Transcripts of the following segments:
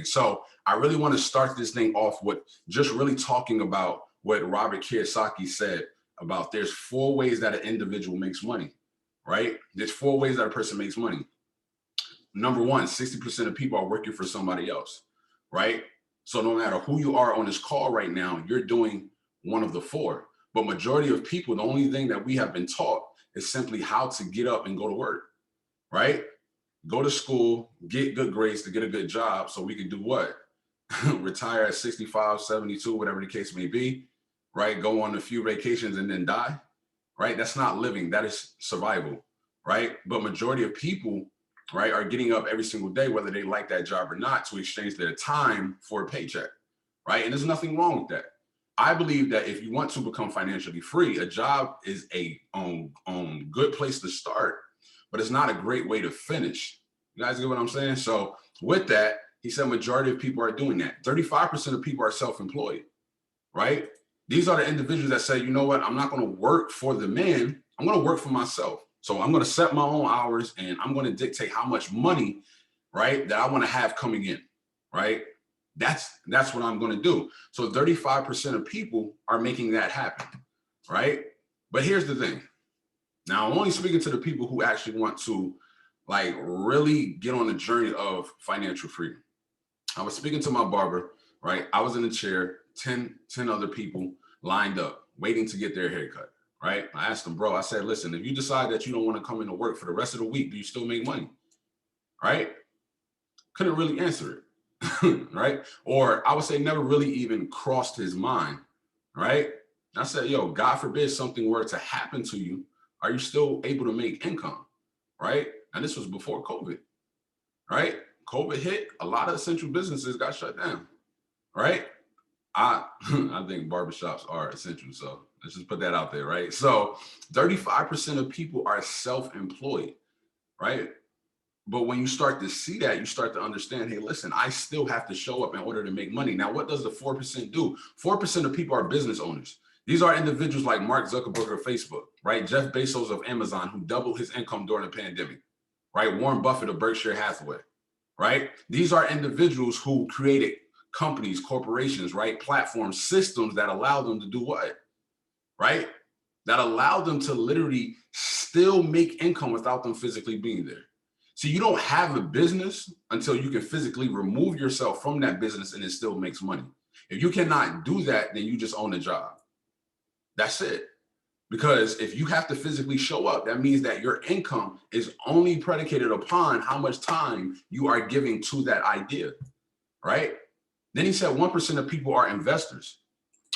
thing. So I really want to start this thing off with just really talking about what Robert Kiyosaki said about there's 4 ways that an individual makes money, right? There's 4 ways that a person makes money. Number one, 60% of people are working for somebody else, right? So no matter who you are on this call right now, you're doing one of the 4. But majority of people, the only thing that we have been taught is simply how to get up and go to work, right? Go to school, get good grades to get a good job so we can do what? Retire at 65, 72, whatever the case may be, right? Go on a few vacations and then die, right? That's not living, that is survival, right? But majority of people, right, are getting up every single day, whether they like that job or not, to exchange their time for a paycheck, right? And there's nothing wrong with that. I believe that if you want to become financially free, a job is a good place to start, but it's not a great way to finish. You guys get what I'm saying? So with that, he said majority of people are doing that. 35% of people are self-employed, right? These are the individuals that say, you know what, I'm not going to work for the man. I'm going to work for myself. So I'm going to set my own hours and I'm going to dictate how much money, right, that I want to have coming in, right? That's what I'm going to do. So 35% of people are making that happen, right? But here's the thing. Now, I'm only speaking to the people who actually want to like really get on the journey of financial freedom. I was speaking to my barber, right? I was in the chair, 10 other people lined up waiting to get their haircut, right? I asked them, bro, I said, listen, if you decide that you don't want to come into work for the rest of the week, do you still make money? Right? Couldn't really answer it. Right? Or I would say never really even crossed his mind, right? I said, yo, God forbid something were to happen to you. Are you still able to make income, right? And this was before COVID, right? COVID hit, a lot of essential businesses got shut down, right? I think barbershops are essential, so let's just put that out there, right? So 35% of people are self-employed, right? But when you start to see that, you start to understand, hey, listen, I still have to show up in order to make money. Now, what does the 4% do? 4% of people are business owners. These are individuals like Mark Zuckerberg of Facebook, right? Jeff Bezos of Amazon, who doubled his income during the pandemic, right? Warren Buffett of Berkshire Hathaway, right? These are individuals who created companies, corporations, right? Platforms, systems that allow them to do what, right? That allow them to literally still make income without them physically being there. So you don't have a business until you can physically remove yourself from that business and it still makes money. If you cannot do that, then you just own a job. That's it. Because if you have to physically show up, that means that your income is only predicated upon how much time you are giving to that idea, right? Then he said 1% of people are investors.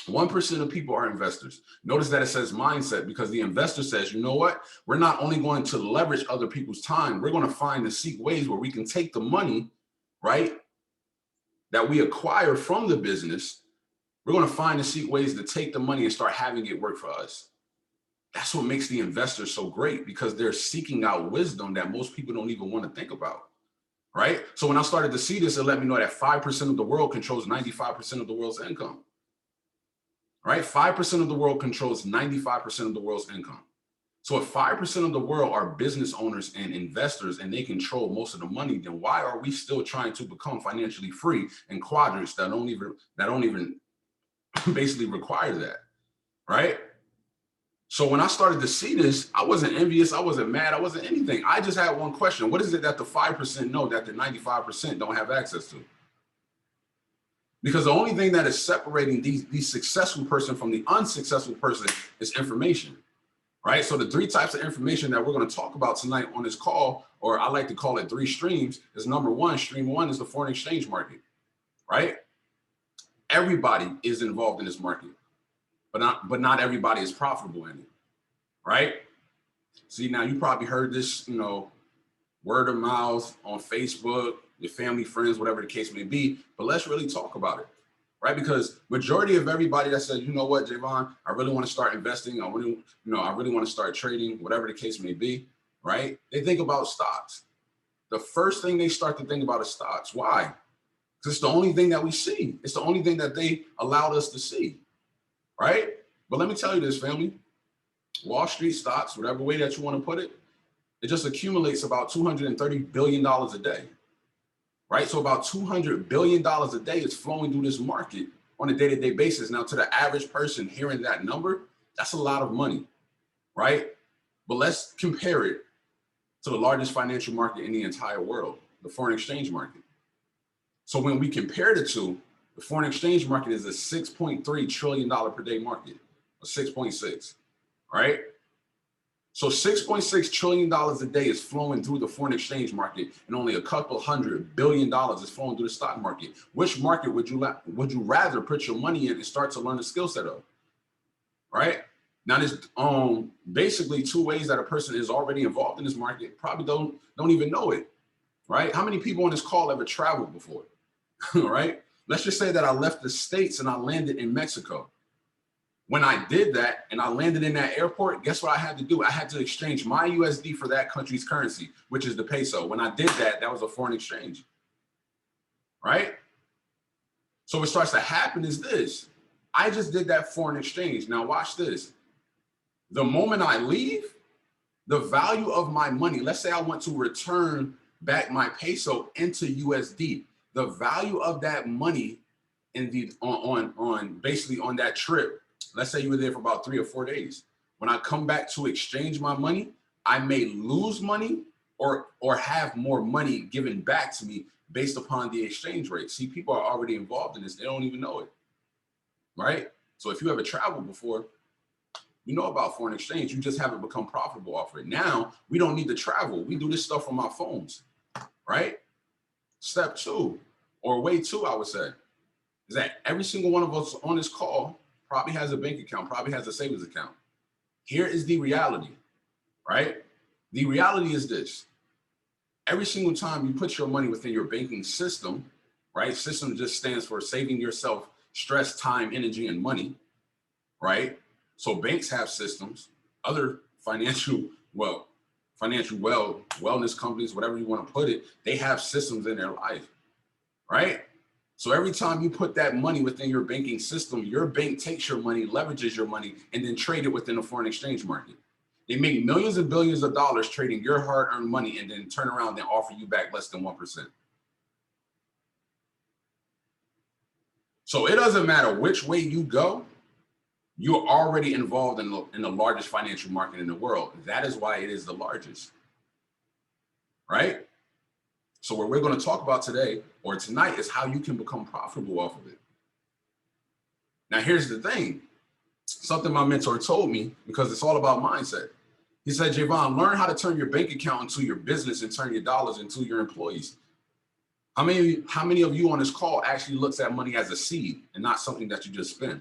1% of people are investors. Notice that it says mindset, because the investor says, you know what? We're not only going to leverage other people's time, we're going to find and seek ways where we can take the money, right, that we acquire from the business. We're going to find and seek ways to take the money and start having it work for us. That's what makes the investors so great, because they're seeking out wisdom that most people don't even want to think about, right? So when I started to see this, it let me know that 5% of the world controls 95% of the world's income. Right? 5% of the world controls 95% of the world's income. So if 5% of the world are business owners and investors and they control most of the money, then why are we still trying to become financially free in quadrants that don't even basically require that, right? So when I started to see this, I wasn't envious, I wasn't mad, I wasn't anything. I just had one question. What is it that the 5% know that the 95% don't have access to? Because the only thing that is separating these successful person from the unsuccessful person is information, right? So the 3 types of information that we're going to talk about tonight on this call, or I like to call it 3 streams, is number 1, stream 1 is the foreign exchange market, right? Everybody is involved in this market, but not everybody is profitable in it, right? See, now you probably heard this, word of mouth on Facebook, your family, friends, whatever the case may be, but let's really talk about it, right? Because majority of everybody that says, you know what, Javon, I really want to start investing, I really want to start trading, whatever the case may be, right? They think about stocks. The first thing they start to think about is stocks. Why? Because it's the only thing that we see. It's the only thing that they allowed us to see, right? But let me tell you this, family. Wall Street stocks, whatever way that you want to put it, it just accumulates about $230 billion a day. right? So about $200 billion a day is flowing through this market on a day-to-day basis. Now, to the average person hearing that number, that's a lot of money, right? But let's compare it to the largest financial market in the entire world, the foreign exchange market. So when we compare the two, the foreign exchange market is a $6.3 trillion per day market, or 6.6, right? So $6.6 trillion a day is flowing through the foreign exchange market, and only a couple $100 billion is flowing through the stock market. Which market would you rather put your money in and start to learn the skill set of, right? Now, there's basically two ways that a person is already involved in this market, probably don't even know it, right? How many people on this call ever traveled before, right? Let's just say that I left the States and I landed in Mexico. When I did that and I landed in that airport, guess what I had to do? I had to exchange my USD for that country's currency, which is the peso. When I did that, that was a foreign exchange, right? So what starts to happen is this. I just did that foreign exchange. Now watch this. The moment I leave, the value of my money, let's say I want to return back my peso into USD, the value of that money in the on basically on that trip, let's say you were there for about 3 or 4 days. When I come back to exchange my money, I may lose money or have more money given back to me based upon the exchange rate. See, people are already involved in this. They don't even know it, right? So if you ever traveled before, you know about foreign exchange. You just haven't become profitable off it. Now, we don't need to travel. We do this stuff from our phones, right? Step two, or way two, I would say, is that every single one of us on this call probably has a bank account, probably has a savings account. Here is the reality, right? The reality is this. Every single time you put your money within your banking system, right? System just stands for saving yourself stress, time, energy, and money, right? So banks have systems, other financial wellness companies, whatever you want to put it, they have systems in their life, right? So every time you put that money within your banking system, your bank takes your money, leverages your money, and then trade it within the foreign exchange market. They make millions and billions of dollars trading your hard-earned money and then turn around and offer you back less than 1%. So it doesn't matter which way you go, you're already involved in the largest financial market in the world. That is why it is the largest, right? So what we're going to talk about today or tonight is how you can become profitable off of it. Now, here's the thing. Something my mentor told me, because it's all about mindset. He said, Javon, learn how to turn your bank account into your business and turn your dollars into your employees. How many of you on this call actually looks at money as a seed and not something that you just spend?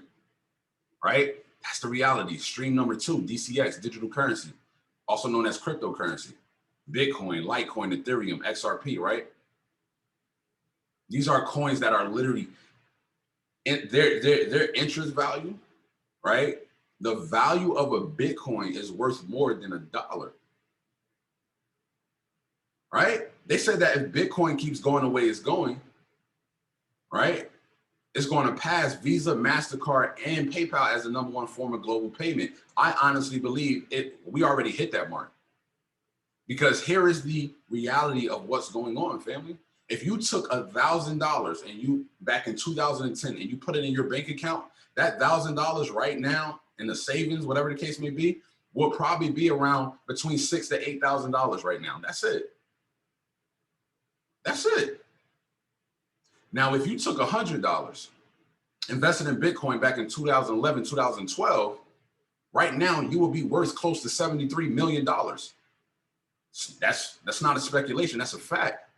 Right? That's the reality. Stream number 2, DCX, digital currency, also known as cryptocurrency, Bitcoin, Litecoin, Ethereum, XRP, right? These are coins that are literally their interest value, right? The value of a Bitcoin is worth more than $1, right? They said that if Bitcoin keeps going the way it's going, right, it's going to pass Visa, MasterCard, and PayPal as the #1 form of global payment. I honestly believe we already hit that mark. Because here is the reality of what's going on, family. If you took $1,000 and you back in 2010 and you put it in your bank account, that $1,000 right now in the savings, whatever the case may be, will probably be around between $6,000 to $8,000 right now. That's it. That's it. Now, if you took $100, invested in Bitcoin back in 2011, 2012, right now you will be worth close to $73 million. That's not a speculation, that's a fact.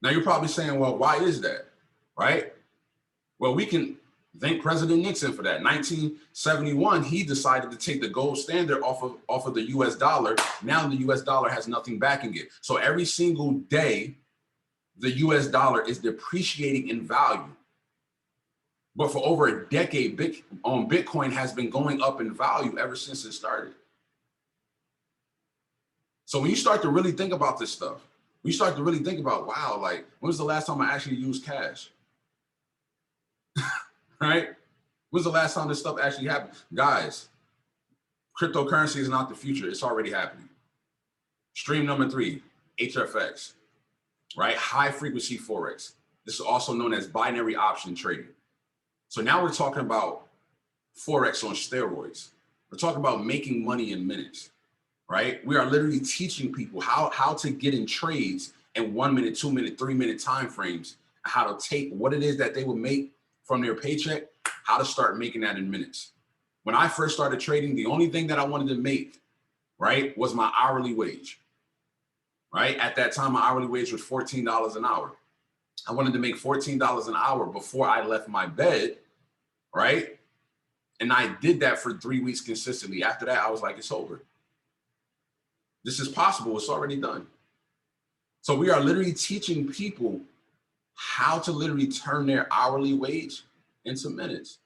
Now you're probably saying, well, why is that, right? Well, we can thank President Nixon for that. 1971, he decided to take the gold standard off of the US dollar. Now the US dollar has nothing backing it. So every single day, the US dollar is depreciating in value. But for over a decade, Bitcoin has been going up in value ever since it started. So when you start to really think about this stuff, we start to really think about, wow, like, when was the last time I actually used cash? Right? When's the last time this stuff actually happened? Guys, cryptocurrency is not the future. It's already happening. Stream number 3, HFX. right? High frequency Forex. This is also known as binary option trading. So now we're talking about Forex on steroids. We're talking about making money in minutes, right? We are literally teaching people how to get in trades in 1 minute, 2 minute, 3 minute time frames, how to take what it is that they will make from their paycheck, how to start making that in minutes. When I first started trading, the only thing that I wanted to make, right, was my hourly wage, right? At that time, my hourly wage was $14 an hour. I wanted to make $14 an hour before I left my bed, right? And I did that for 3 weeks consistently. After that, I was like, it's over. This is possible. It's already done. So we are literally teaching people how to literally turn their hourly wage into minutes.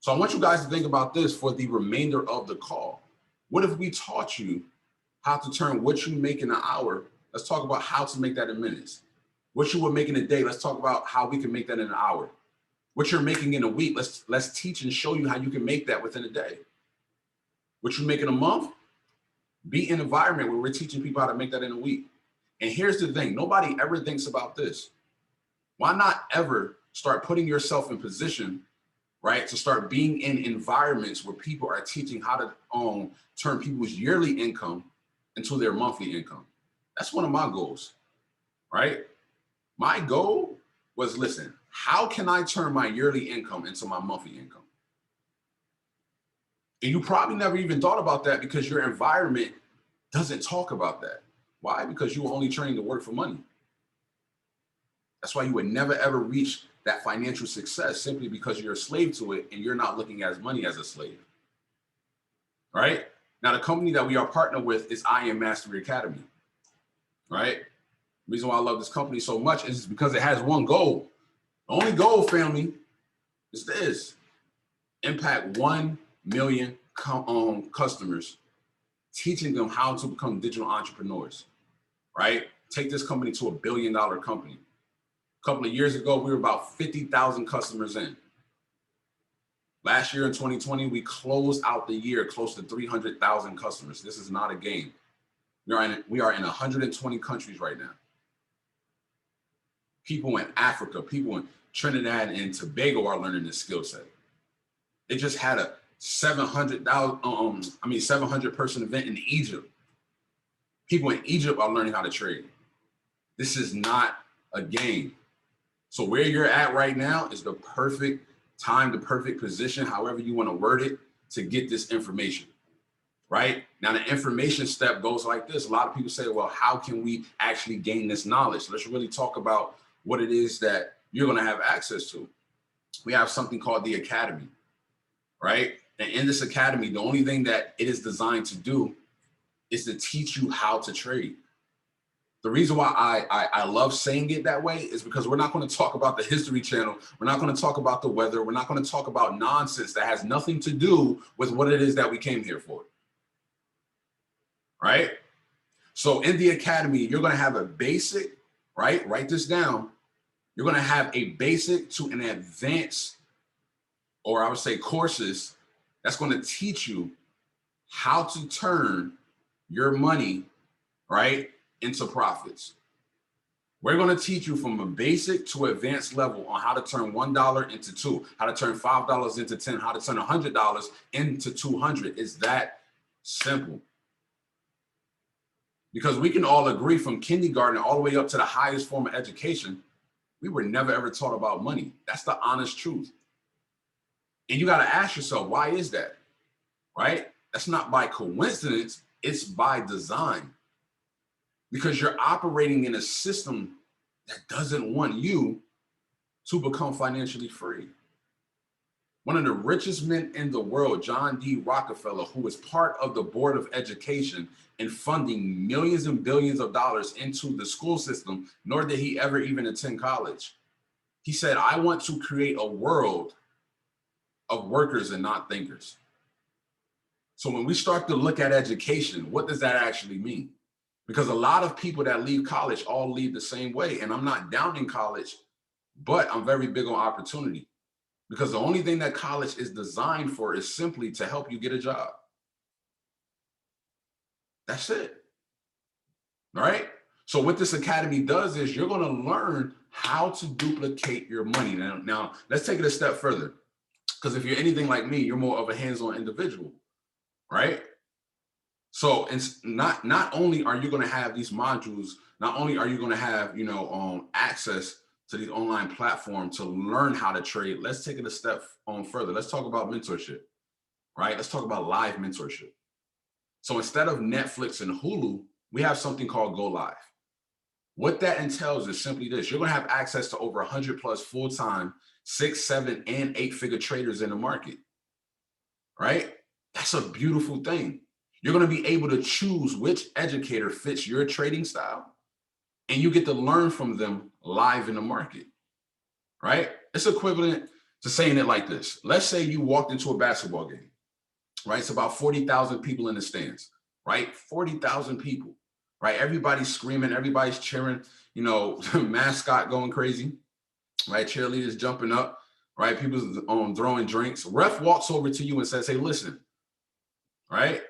So I want you guys to think about this for the remainder of the call. What if we taught you how to turn what you make in an hour? Let's talk about how to make that in minutes. What you would make in a day, let's talk about how we can make that in an hour. What you're making in a week, let's teach and show you how you can make that within a day. What you make in a month, be in an environment where we're teaching people how to make that in a week. And here's the thing, nobody ever thinks about this. Why not ever start putting yourself in position, right, to start being in environments where people are teaching how to turn people's yearly income into their monthly income? That's one of my goals, right? My goal was, listen, how can I turn my yearly income into my monthly income? And you probably never even thought about that because your environment doesn't talk about that. Why? Because you were only trained to work for money. That's why you would never ever reach that financial success, simply because you're a slave to it and you're not looking at money as a slave. Right? Now, the company that we are partnered with is I Am Mastery Academy. Right? The reason why I love this company so much is because it has one goal. The only goal, family, is this: impact 1 million customers, teaching them how to become digital entrepreneurs, right? Take this company to $1 billion company. A couple of years ago, we were about 50,000 customers in. Last year in 2020, we closed out the year close to 300,000 customers. This is not a game. We are in 120 countries right now. People in Africa, people in Trinidad and Tobago are learning this skill set. They just had a 700 person event in Egypt. People in Egypt are learning how to trade. This is not a game. So where you're at right now is the perfect time, the perfect position, however you want to word it, to get this information, right? Now, the information step goes like this. A lot of people say, well, how can we actually gain this knowledge? Let's really talk about what it is that you're going to have access to. We have something called the Academy, right? And in this Academy, the only thing that it is designed to do is to teach you how to trade. The reason why I love saying it that way is because we're not going to talk about the History Channel. We're not going to talk about the weather. We're not going to talk about nonsense that has nothing to do with what it is that we came here for. Right? So in the Academy, you're going to have a basic, right? Write this down. You're going to have a basic to an advanced, or I would say courses, that's going to teach you how to turn your money, right, into profits. We're going to teach you from a basic to advanced level on how to turn $1 into $2, how to turn $5 into 10, how to turn $100 into 200. It's that simple. Because we can all agree, from kindergarten all the way up to the highest form of education, we were never ever taught about money. That's the honest truth. And you got to ask yourself, why is that? Right? That's not by coincidence, it's by design. Because you're operating in a system that doesn't want you to become financially free. One of the richest men in the world, John D. Rockefeller, who was part of the Board of Education and funding millions and billions of dollars into the school system, nor did he ever even attend college. He said, I want to create a world of workers and not thinkers. So when we start to look at education, what does that actually mean? Because a lot of people that leave college all leave the same way. And I'm not downing college, but I'm very big on opportunity. Because the only thing that college is designed for is simply to help you get a job. That's it. All right? So what this academy does is you're going to learn how to duplicate your money. Now let's take it a step further. Because if you're anything like me, you're more of a hands-on individual, right? So it's not only are you going to have these modules, not only are you going to have, access to these online platforms to learn how to trade. Let's take it a step further. Let's talk about mentorship, right? Let's talk about live mentorship. So instead of Netflix and Hulu, we have something called Go Live. What that entails is simply this. You're going to have access to over 100 plus full-time 6, 7, and 8-figure traders in the market, right? That's a beautiful thing. You're going to be able to choose which educator fits your trading style, and you get to learn from them live in the market, right? It's equivalent to saying it like this. Let's say you walked into a basketball game, right? It's about 40,000 people in the stands, right? 40,000 people, right? Everybody's screaming, everybody's cheering, mascot going crazy, right? Cheerleaders jumping up, right? People throwing drinks. Ref walks over to you and says, hey, listen, right?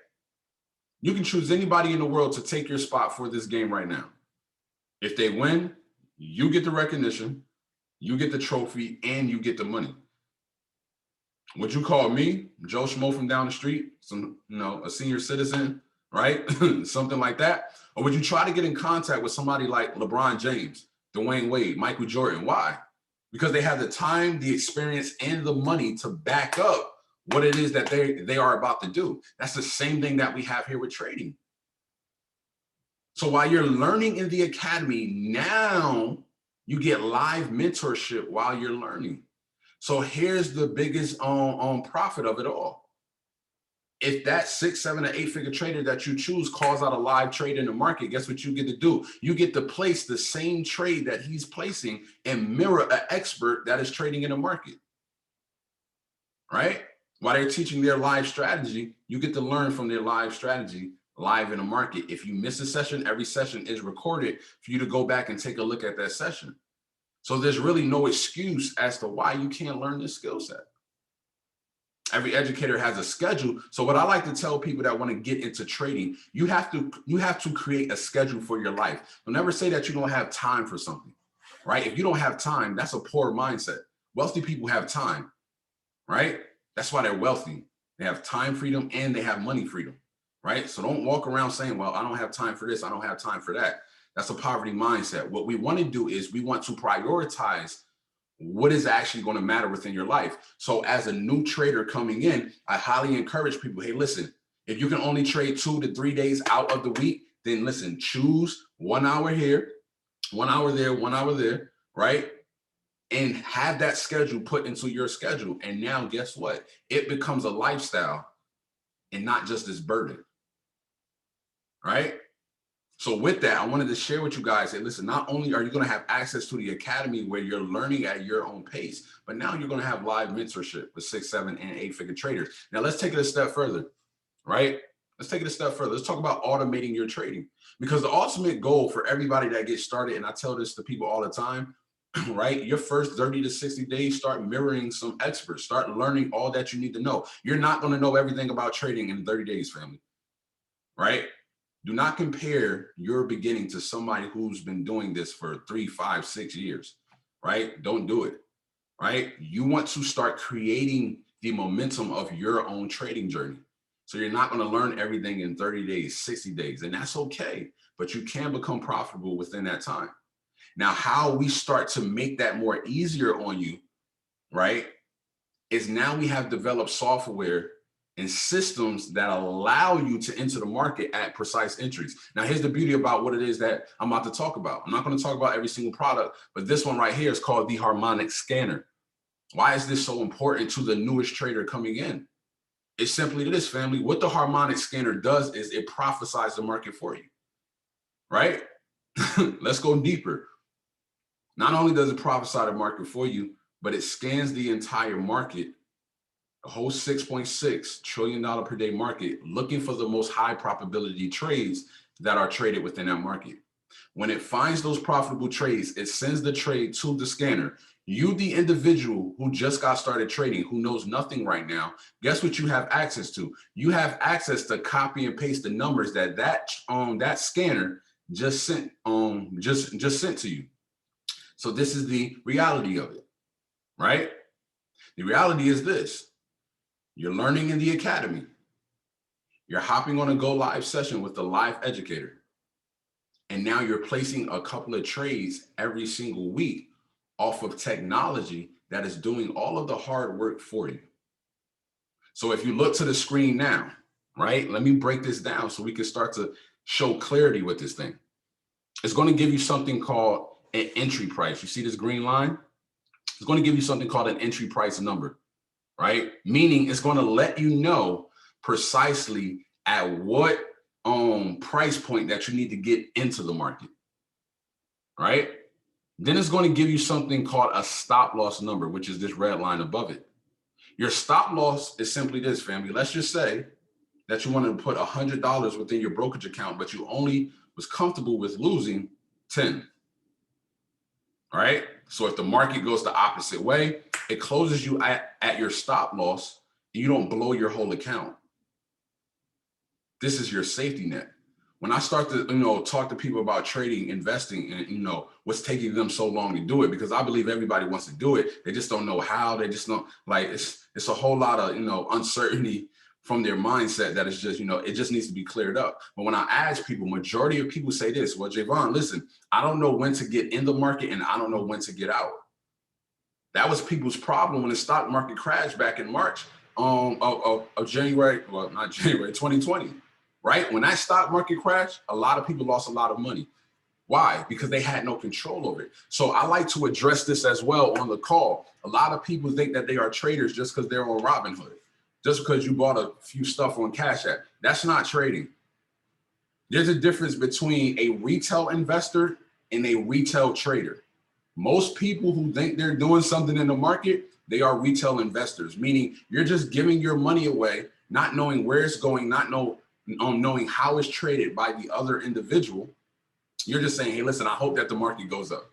You can choose anybody in the world to take your spot for this game right now. If they win, you get the recognition, you get the trophy, and you get the money. Would you call me, Joe Schmo from down the street, a senior citizen, right? Something like that? Or would you try to get in contact with somebody like LeBron James, Dwayne Wade, Michael Jordan? Why? Because they have the time, the experience, and the money to back up what it is that they are about to do. That's the same thing that we have here with trading. So while you're learning in the academy, now you get live mentorship while you're learning. So here's the biggest profit of it all. If that 6, 7, or 8-figure trader that you choose calls out a live trade in the market, guess what you get to do? You get to place the same trade that he's placing and mirror an expert that is trading in the market, right? While they're teaching their live strategy, you get to learn from their live strategy live in the market. If you miss a session, every session is recorded for you to go back and take a look at that session. So there's really no excuse as to why you can't learn this skill set. Every educator has a schedule. So what I like to tell people that want to get into trading, you have to create a schedule for your life. Don't ever say that you don't have time for something, right? If you don't have time, that's a poor mindset. Wealthy people have time, right? That's why they're wealthy. They have time freedom and they have money freedom, right? So don't walk around saying, well, I don't have time for this, I don't have time for that. That's a poverty mindset. What we want to do is we want to prioritize what is actually going to matter within your life. So as a new trader coming in, I highly encourage people, hey, listen, if you can only trade 2 to 3 days out of the week, then listen, choose 1 hour here, 1 hour there, 1 hour there, right? And have that schedule put into your schedule. And now guess what? It becomes a lifestyle and not just this burden, right? So with that, I wanted to share with you guys that, listen, not only are you going to have access to the academy where you're learning at your own pace, but now you're going to have live mentorship with 6, 7, and 8-figure traders. Now let's take it a step further, right? Let's take it a step further. Let's talk about automating your trading, because the ultimate goal for everybody that gets started, and I tell this to people all the time, right? Your first 30 to 60 days, start mirroring some experts, start learning all that you need to know. You're not going to know everything about trading in 30 days, family, right? Do not compare your beginning to somebody who's been doing this for 3, 5, 6 years, right? Don't do it, right? You want to start creating the momentum of your own trading journey. So you're not going to learn everything in 30 days, 60 days, and that's okay, but you can become profitable within that time. Now, how we start to make that more easier on you, right, is now we have developed software and systems that allow you to enter the market at precise entries. Now, here's the beauty about what it is that I'm about to talk about. I'm not going to talk about every single product, but this one right here is called the harmonic scanner. Why is this so important to the newest trader coming in? It's simply this, family. What the harmonic scanner does is it prophesies the market for you, right? Let's go deeper. Not only does it prophesy the market for you, but it scans the entire market, a whole $6.6 trillion per day market, looking for the most high probability trades that are traded within that market. When it finds those profitable trades, it sends the trade to the scanner. You, the individual who just got started trading, who knows nothing right now, guess what you have access to? You have access to copy and paste the numbers that scanner just sent just sent to you. So this is the reality of it, right? The reality is this: you're learning in the academy. You're hopping on a go live session with the live educator. And now you're placing a couple of trades every single week off of technology that is doing all of the hard work for you. So if you look to the screen now, right, let me break this down so we can start to show clarity with this thing. It's going to give you something called an entry price. You see this green line? It's going to give you something called an entry price number, right? Meaning it's going to let you know precisely at what price point that you need to get into the market, right? Then it's going to give you something called a stop loss number, which is this red line above it. Your stop loss is simply this, family. Let's just say that you wanted to put $100 within your brokerage account, but you only was comfortable with losing 10. All right. So if the market goes the opposite way, it closes you at your stop loss and you don't blow your whole account. This is your safety net. When I start to, talk to people about trading, investing, and, what's taking them so long to do it, because I believe everybody wants to do it. They just don't know how. They just don't it's a whole lot of, uncertainty from their mindset that is just, it just needs to be cleared up. But when I ask people, majority of people say this: well, Javon, listen, I don't know when to get in the market and I don't know when to get out. That was people's problem when the stock market crashed back in March of January, well, not January, 2020, right? When that stock market crashed, a lot of people lost a lot of money. Why? Because they had no control over it. So I like to address this as well on the call. A lot of people think that they are traders just because they're on Robinhood, just because you bought a few stuff on Cash App. That's not trading. There's a difference between a retail investor and a retail trader. Most people who think they're doing something in the market, they are retail investors, meaning you're just giving your money away, not knowing where it's going, not knowing how it's traded by the other individual. You're just saying, hey, listen, I hope that the market goes up,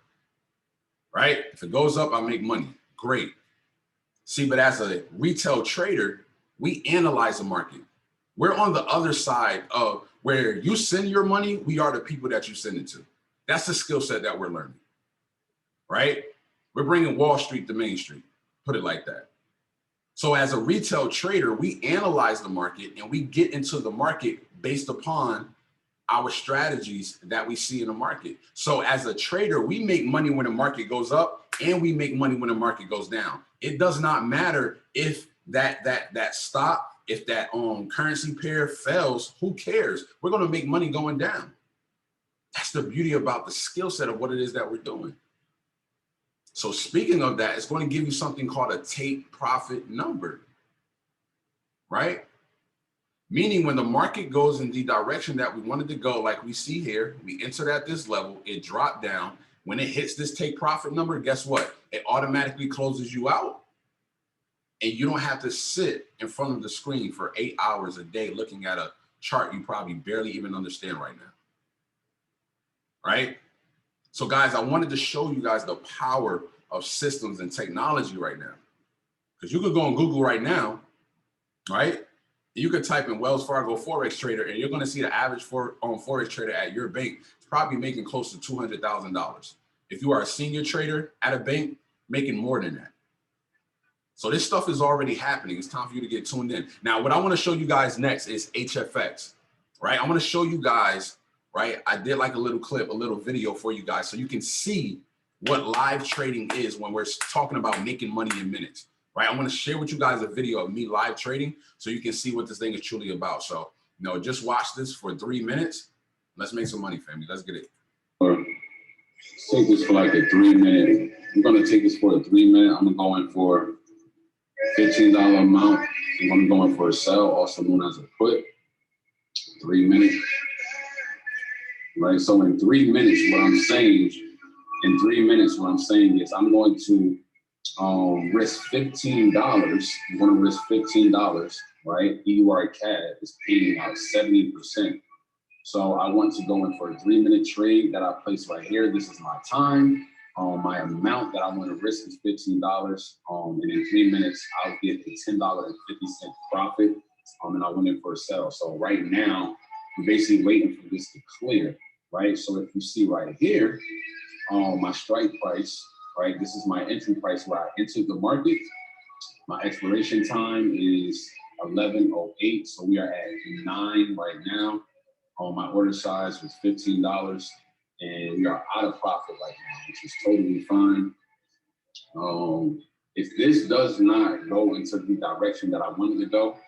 right? If it goes up, I make money. Great. See, but as a retail trader, we analyze the market. We're on the other side of where you send your money. We are the people that you send it to. That's the skill set that we're learning. Right? We're bringing Wall Street to Main Street, put it like that. So as a retail trader, we analyze the market and we get into the market based upon our strategies that we see in the market. So as a trader, we make money when the market goes up and we make money when the market goes down. It does not matter if that stock, if that currency pair fails, who cares? We're going to make money going down. That's the beauty about the skill set of what it is that we're doing. So speaking of that, it's going to give you something called a take profit number, right? Meaning when the market goes in the direction that we wanted to go, like we see here, we entered at this level, it dropped down. When it hits this take profit number, guess what? It automatically closes you out. And you don't have to sit in front of the screen for 8 hours a day looking at a chart you probably barely even understand right now, right? So guys, I wanted to show you guys the power of systems and technology right now. Because you could go on Google right now, right? You could type in Wells Fargo Forex trader and you're going to see the average Forex trader at your bank is probably making close to $200,000. If you are a senior trader at a bank, making more than that. So this stuff is already happening. It's time for you to get tuned in. Now, what I want to show you guys next is HFX, right? I want to show you guys, right? I did like a little clip, a little video for you guys so you can see what live trading is when we're talking about making money in minutes, right? I want to share with you guys a video of me live trading so you can see what this thing is truly about. So, just watch this for 3 minutes. Let's make some money, family. Let's get it. Take this for like a 3 minute. I'm going to take this for a 3 minute. I'm going to go in for $15 amount. I'm going to go in for a sell, also known as a put. 3 minutes. Right? So in 3 minutes, what I'm saying is I'm going to risk $15. I'm going to risk $15, right? EUR CAD is paying out 70%. So I want to go in for a 3 minute trade that I place right here. This is my time. My amount that I want to risk is $15. And in 3 minutes, I'll get a $10.50 profit. And I went in for a sell. So right now, I'm basically waiting for this to clear. right? So if you see right here, my strike price, right? This is my entry price where I entered the market. My expiration time is 11:08, so we are at 9 right now. My order size was $15, and we are out of profit right now, which is totally fine. If this does not go into the direction that I wanted to go,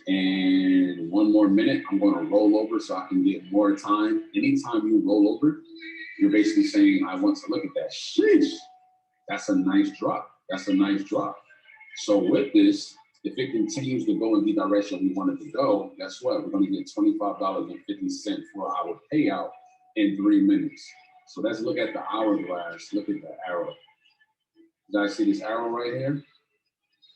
and one more minute, I'm going to roll over so I can get more time. Anytime you roll over, you're basically saying, I want to look at that. Sheesh, that's a nice drop. That's a nice drop. So with this, if it continues to go in the direction we wanted to go, guess what? We're going to get $25.50 for our payout in 3 minutes. So let's look at the hourglass. Look at the arrow. You guys see this arrow right here?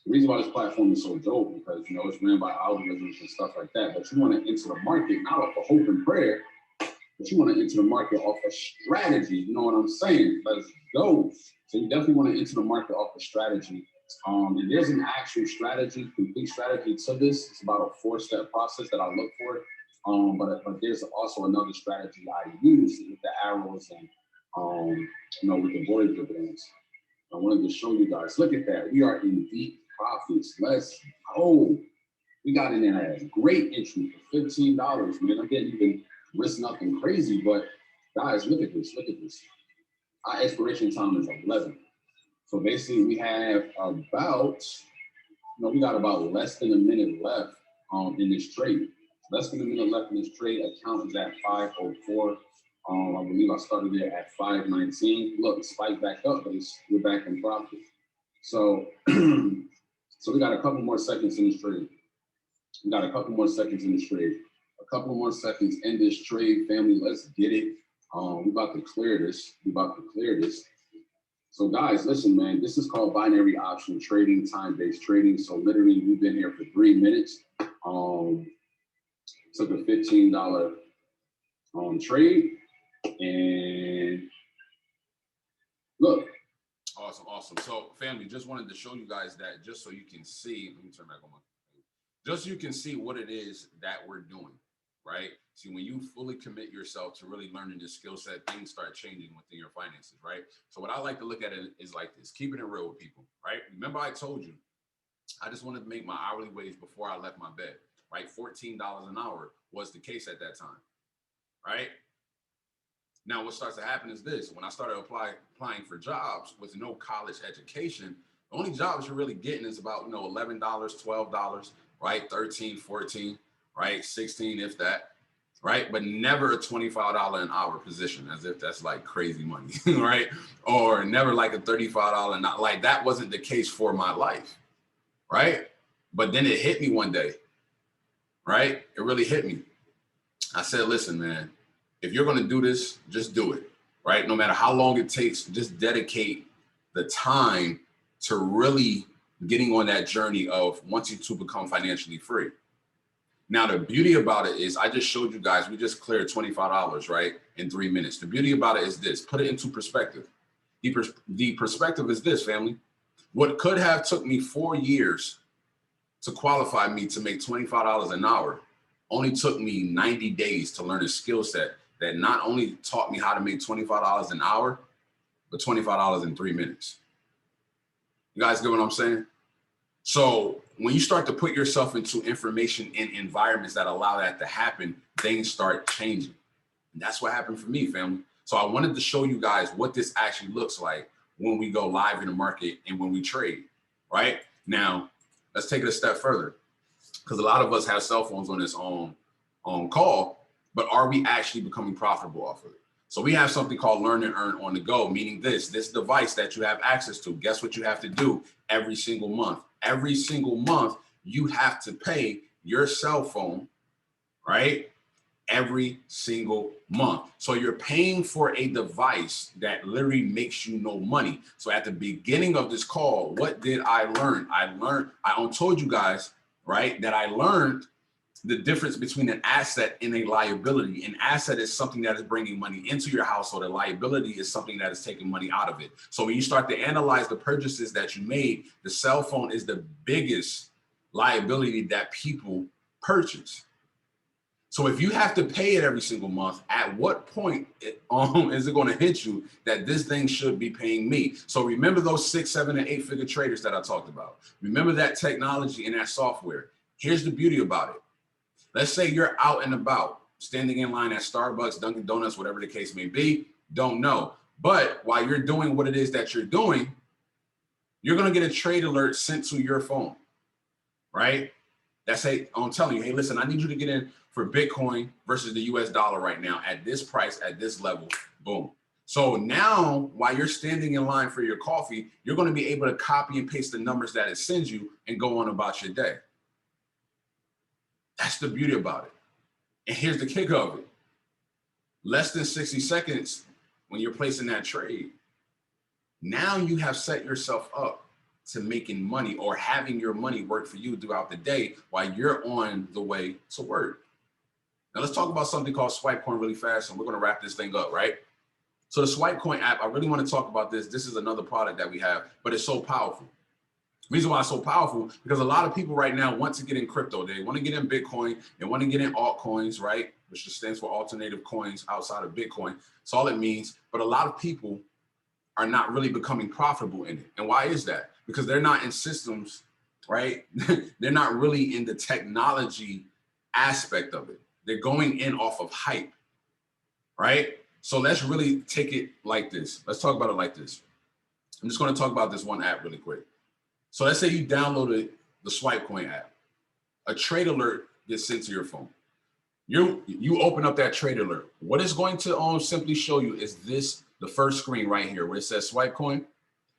The reason why this platform is so dope because, you know, it's ran by algorithms and stuff like that. But you want to enter the market, not off of hope and prayer, but you want to enter the market off of strategy. You know what I'm saying? Let's go. So you definitely want to enter the market off of strategy. And there's an actual strategy, complete strategy to this. It's about a 4-step process that I look for. But there's also another strategy I use with the arrows and, you know, with the void dividends. I wanted to show you guys. Look at that. We are in deep profits. Let's go. We got in there at a great entry for $15, man. I didn't even risk nothing crazy, but guys, look at this. Look at this. Our expiration time is 11. So basically, we have about, you know, we got about less than a minute left in this trade. Less than a minute left in this trade. Account is at 504. I believe I started there at 519. Look, it spiked back up, but we're back in profit. So, so we got a couple more seconds in this trade. We got a couple more seconds in this trade. A couple more seconds in this trade, family. Let's get it. We about to clear this. We about to clear this. So guys, listen, man, this is called binary option trading, time-based trading. So literally we've been here for 3 minutes. Took a $15 trade and look. Awesome. So family, just wanted to show you guys that just so you can see, let me turn back on just so you can see what it is that we're doing, right? See, when you fully commit yourself to really learning this skill set, things start changing within your finances, right? So what I like to look at it is like this, keeping it real with people, right? Remember I told you, I just wanted to make my hourly wage before I left my bed, right? $14 an hour was the case at that time, right? Now, what starts to happen is this. When I started applying for jobs with no college education, the only jobs you're really getting is about, you know, $11, $12, right? 13, 14, right? 16, if that, right? But never a $25 an hour position, as if that's like crazy money, right? Or never like a $35 an hour. Like that wasn't the case for my life, right? But then it hit me one day, right? It really hit me. I said, listen, man, if you're going to do this, just do it, right? No matter how long it takes, just dedicate the time to really getting on that journey of wanting to become financially free. Now, the beauty about it is I just showed you guys, we just cleared $25, right? In 3 minutes. The beauty about it is this, put it into perspective. The perspective is this, family. What could have took me 4 years to qualify me to make $25 an hour only took me 90 days to learn a skill set that not only taught me how to make $25 an hour, but $25 in 3 minutes. You guys get what I'm saying? So when you start to put yourself into information and environments that allow that to happen, things start changing. And that's what happened for me, family. So I wanted to show you guys what this actually looks like when we go live in the market and when we trade, right? Now, let's take it a step further, because a lot of us have cell phones on this on call, but are we actually becoming profitable off of it? So we have something called Learn and Earn on the go, meaning this device that you have access to. Guess what you have to do every single month? Every single month, you have to pay your cell phone, right? Every single month. So you're paying for a device that literally makes you no money. So at the beginning of this call, what did I learn? I told you guys, right, that I learned the difference between an asset and a liability. An asset is something that is bringing money into your household. A liability is something that is taking money out of it. So when you start to analyze the purchases that you made, the cell phone is the biggest liability that people purchase. So if you have to pay it every single month, at what point is it going to hit you that this thing should be paying me? So remember those 6, 7, and 8 figure traders that I talked about. Remember that technology and that software. Here's the beauty about it. Let's say you're out and about, standing in line at Starbucks, Dunkin' Donuts, whatever the case may be, don't know. But while you're doing what it is that you're doing, you're going to get a trade alert sent to your phone, right? That's, hey, I'm telling you, hey, listen, I need you to get in for Bitcoin versus the US dollar right now at this price, at this level, boom. So now, while you're standing in line for your coffee, you're going to be able to copy and paste the numbers that it sends you and go on about your day. That's the beauty about it. And here's the kick of it. Less than 60 seconds when you're placing that trade, now you have set yourself up to making money or having your money work for you throughout the day while you're on the way to work. Now let's talk about something called Swipecoin really fast, and we're going to wrap this thing up, right? So the Swipecoin app, I really want to talk about this. This is another product that we have, but it's so powerful. The reason why it's so powerful, because a lot of people right now want to get in crypto. They want to get in Bitcoin. They want to get in altcoins, right? Which just stands for alternative coins outside of Bitcoin. That's all it means. But a lot of people are not really becoming profitable in it. And why is that? Because they're not in systems, right? They're not really in the technology aspect of it. They're going in off of hype, right? So let's really take it like this. Let's talk about it like this. I'm just going to talk about this one app really quick. So let's say you downloaded the Swipecoin app. A trade alert gets sent to your phone. You open up that trade alert. What it's going to simply show you is this, the first screen right here where it says Swipecoin.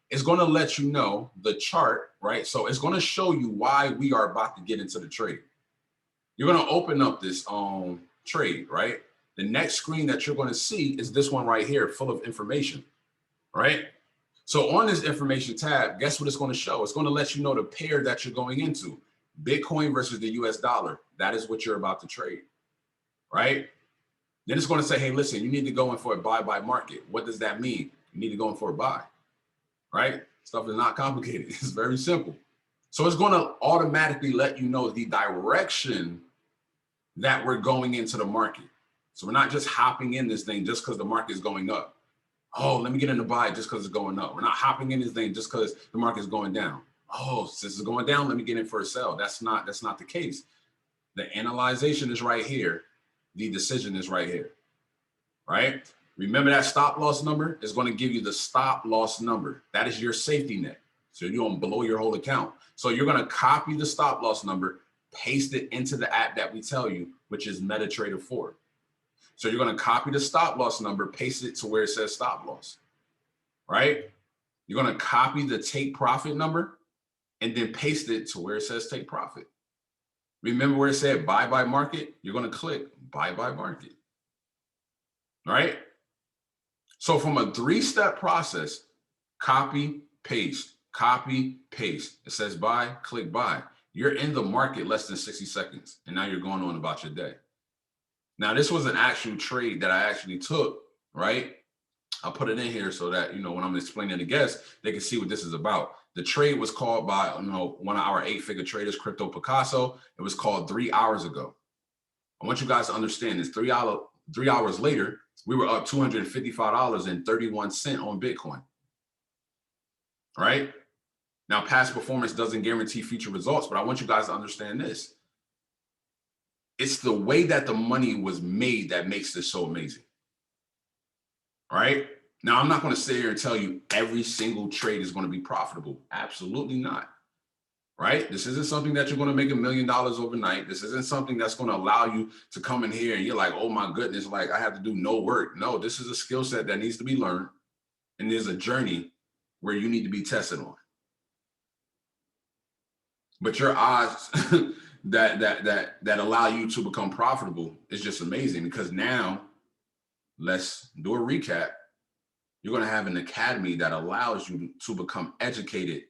It's going to let you know the chart, right? So it's going to show you why we are about to get into the trade. You're going to open up this trade, right? The next screen that you're going to see is this one right here, full of information, right? So on this information tab, guess what it's going to show? It's going to let you know the pair that you're going into, Bitcoin versus the US dollar. That is what you're about to trade, right? Then it's going to say, hey, listen, you need to go in for a buy market. What does that mean? You need to go in for a buy, right? Stuff is not complicated. It's very simple. So it's going to automatically let you know the direction that we're going into the market. So we're not just hopping in this thing just because the market is going up. Oh, let me get in the buy just because it's going up. We're not hopping in this thing just because the market is going down. Oh, since it's going down, let me get in for a sell. That's not the case. The analyzation is right here. The decision is right here, right? Remember that stop loss number is going to give you the stop loss number. That is your safety net. So you don't blow your whole account. So you're going to copy the stop loss number, paste it into the app that we tell you, which is MetaTrader 4. So you're going to copy the stop loss number, paste it to where it says stop loss, right? You're going to copy the take profit number and then paste it to where it says take profit. Remember where it said buy by market? You're going to click buy by market, right? So from a 3-step process, copy, paste, copy, paste. It says buy, click buy. You're in the market less than 60 seconds. And now you're going on about your day. Now, this was an actual trade that I actually took, right? I'll put it in here so that, when I'm explaining to guests, they can see what this is about. The trade was called by, one of our 8-figure traders, Crypto Picasso. It was called 3 hours ago. I want you guys to understand this. 3 hours later, we were up $255.31 on Bitcoin, right? Now, past performance doesn't guarantee future results, but I want you guys to understand this. It's the way that the money was made that makes this so amazing, right? Now, I'm not going to sit here and tell you every single trade is going to be profitable. Absolutely not, right? This isn't something that you're going to make $1 million overnight. This isn't something that's going to allow you to come in here and you're like, oh my goodness, like I have to do no work. No, this is a skill set that needs to be learned. And there's a journey where you need to be tested on. But your odds that allow you to become profitable is just amazing, because now let's do a recap. You're going to have an academy that allows you to become educated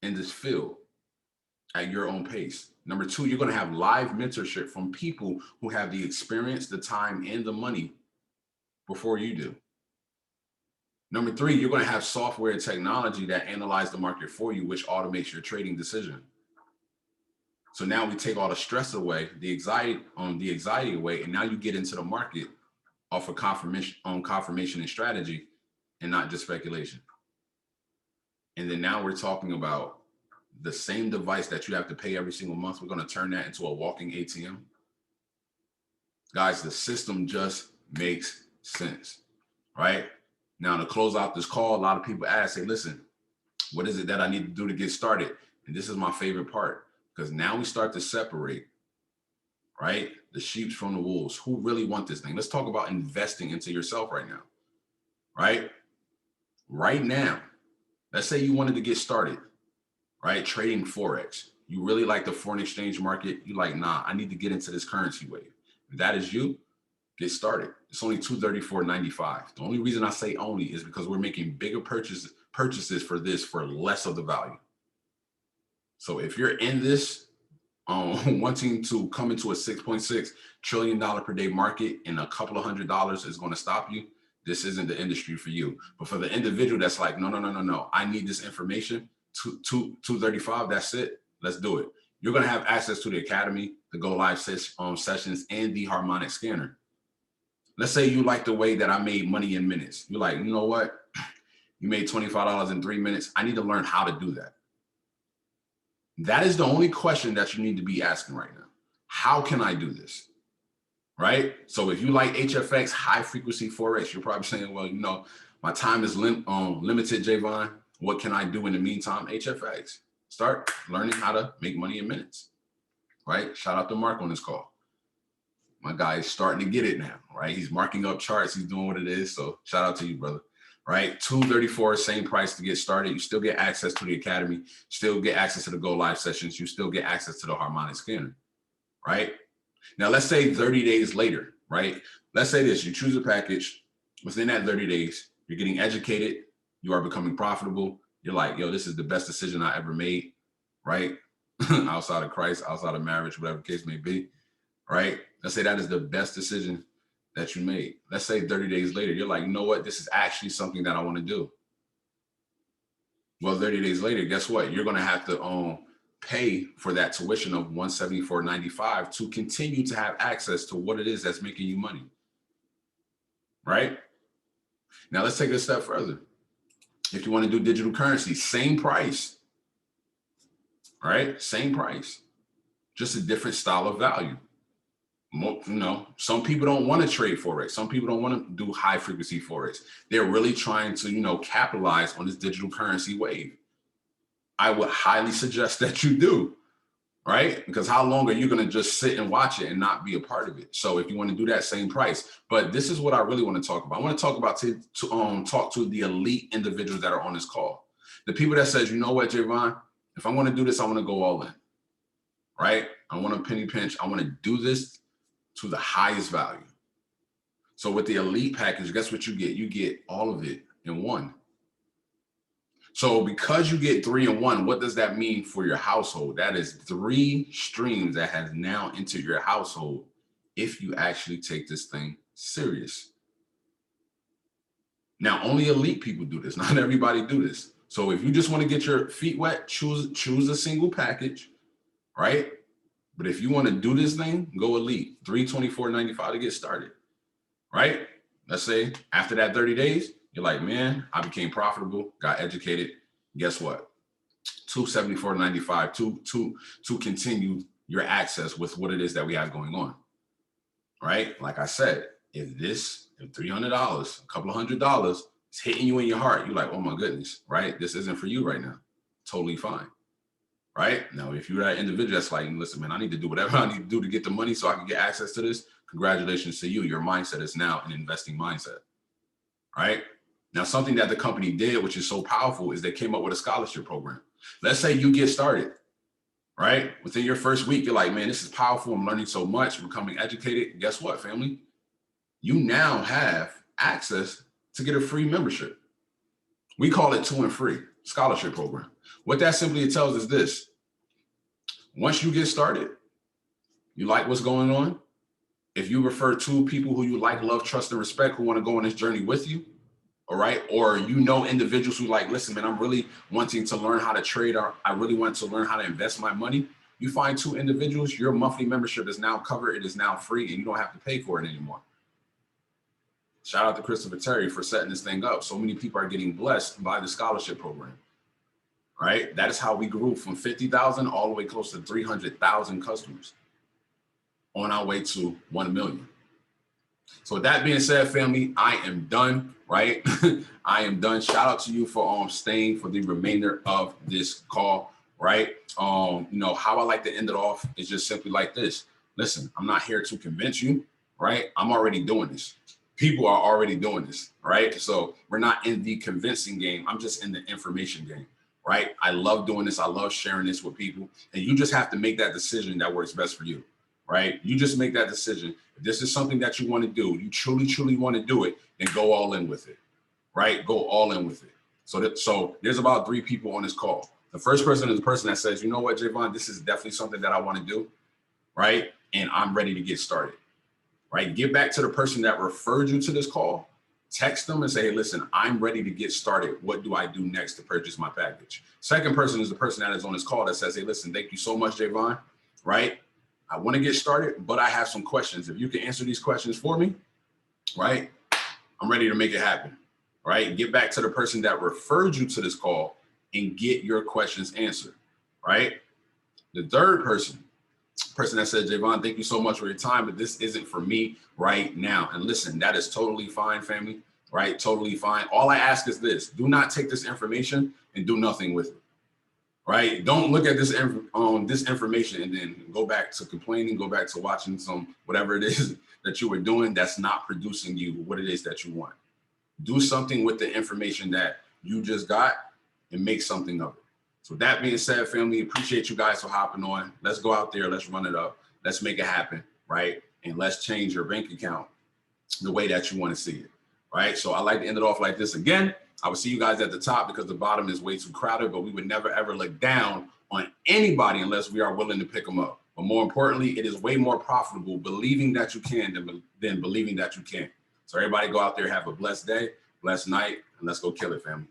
in this field at your own pace. Number 2, you're going to have live mentorship from people who have the experience, the time, and the money before you do. Number 3, you're going to have software and technology that analyze the market for you, which automates your trading decision. So now we take all the stress away, the anxiety away, and now you get into the market off of confirmation and strategy, and not just speculation. And then now we're talking about the same device that you have to pay every single month. We're going to turn that into a walking ATM. Guys, the system just makes sense, right? Now, to close out this call, a lot of people ask, hey, listen, what is it that I need to do to get started? And this is my favorite part, because now we start to separate, right, the sheep from the wolves. Who really want this thing? Let's talk about investing into yourself right now, right? Right now, let's say you wanted to get started, right? Trading Forex. You really like the foreign exchange market. You like, nah, I need to get into this currency wave. If that is you, get started. It's only $234.95. The only reason I say only is because we're making bigger purchases for this for less of the value. So if you're in this, wanting to come into a $6.6 trillion per day market and a couple of $100 is going to stop you, this isn't the industry for you. But for the individual that's like, no, I need this information, 235, that's it, let's do it. You're going to have access to the academy, the go live sessions, and the harmonic scanner. Let's say you like the way that I made money in minutes. You're like, you know what? You made $25 in 3 minutes. I need to learn how to do that. That is the only question that you need to be asking right now. How can I do this? Right? So if you like HFX, high frequency Forex, you're probably saying, well, you know, my time is limited, Javon. What can I do in the meantime? HFX. Start learning how to make money in minutes. Right? Shout out to Mark on this call. My guy is starting to get it now, right? He's marking up charts. He's doing what it is. So shout out to you, brother. Right? $234, same price to get started. You still get access to the academy, still get access to the go live sessions. You still get access to the harmonic scanner, right? Now, let's say 30 days later, right? Let's say this, you choose a package. Within that 30 days, you're getting educated. You are becoming profitable. You're like, yo, this is the best decision I ever made, right? Outside of Christ, outside of marriage, whatever the case may be, right? Let's say that is the best decision that you made. Let's say 30 days later, you're like, you know what? This is actually something that I want to do. Well, 30 days later, guess what? You're going to have to pay for that tuition of $174.95 to continue to have access to what it is that's making you money, right? Now, let's take it a step further. If you want to do digital currency, same price, right? Same price, just a different style of value. You know, some people don't want to trade Forex. Some people don't want to do high frequency Forex. They're really trying to, you know, capitalize on this digital currency wave. I would highly suggest that you do, right? Because how long are you going to just sit and watch it and not be a part of it? So if you want to do that, same price. But this is what I really want to talk about. I want to talk about talk to the elite individuals that are on this call. The people that says, you know what, Javon, if I want to do this, I want to go all in, right? I want to penny pinch. I want to do this to the highest value. So with the elite package, guess what you get? You get all of it in one. So because you get 3 in 1, what does that mean for your household? That is 3 streams that has now entered your household if you actually take this thing serious. Now, only elite people do this. Not everybody do this. So if you just want to get your feet wet, choose a single package, right? But if you want to do this thing, go elite. $324.95 to get started, right? Let's say after that 30 days, you're like, man, I became profitable, got educated. Guess what? $274.95 to continue your access with what it is that we have going on, right? Like I said, if $300, a couple of $100 is hitting you in your heart, you're like, oh my goodness, right? This isn't for you right now. Totally fine. Right? Now, if you're that individual that's like, listen, man, I need to do whatever I need to do to get the money so I can get access to this, congratulations to you. Your mindset is now an investing mindset, right? Now, something that the company did, which is so powerful, is they came up with a scholarship program. Let's say you get started, right? Within your first week, you're like, man, this is powerful. I'm learning so much, I'm becoming educated. Guess what, family? You now have access to get a free membership. We call it 2 and Free scholarship program. What that simply tells us this: once you get started, you like what's going on. If you refer to people who you like, love, trust, and respect, who want to go on this journey with you, all right? Or you know individuals who like, listen, man, I'm really wanting to learn how to trade, or I really want to learn how to invest my money. You find 2 individuals, your monthly membership is now covered. It is now free, and you don't have to pay for it anymore. Shout out to Christopher Terry for setting this thing up. So many people are getting blessed by the scholarship program, right? That is how we grew from 50,000 all the way close to 300,000 customers on our way to 1 million. So with that being said, family, I am done, right? I am done. Shout out to you for staying for the remainder of this call, right? You know, how I like to end it off is just simply like this. Listen, I'm not here to convince you, right? I'm already doing this. People are already doing this, right? So we're not in the convincing game. I'm just in the information game, right? I love doing this. I love sharing this with people. And you just have to make that decision that works best for you, right? You just make that decision. If this is something that you want to do, you truly, truly want to do it, then go all in with it, right? Go all in with it. So there's about 3 people on this call. The first person is the person that says, you know what, Javon, this is definitely something that I want to do, right? And I'm ready to get started. Right? Get back to the person that referred you to this call, text them and say, hey, listen, I'm ready to get started. What do I do next to purchase my package? Second person is the person that is on this call that says, hey, listen, thank you so much, Javon, right? I want to get started, but I have some questions. If you can answer these questions for me, right? I'm ready to make it happen, right? Get back to the person that referred you to this call and get your questions answered, right? The third person that said, Javon, thank you so much for your time, but this isn't for me right now. And listen, that is totally fine, family, right? Totally fine. All I ask is this: do not take this information and do nothing with it, right? Don't look at this information and then go back to complaining, go back to watching some whatever it is that you were doing that's not producing you what it is that you want. Do something with the information that you just got and make something of it. So with that being said, family, appreciate you guys for hopping on. Let's go out there. Let's run it up. Let's make it happen, right? And let's change your bank account the way that you want to see it, right? So I like to end it off like this again. I would see you guys at the top because the bottom is way too crowded, but we would never, ever look down on anybody unless we are willing to pick them up. But more importantly, it is way more profitable believing that you can than believing that you can't. So everybody go out there, have a blessed day, blessed night, and let's go kill it, family.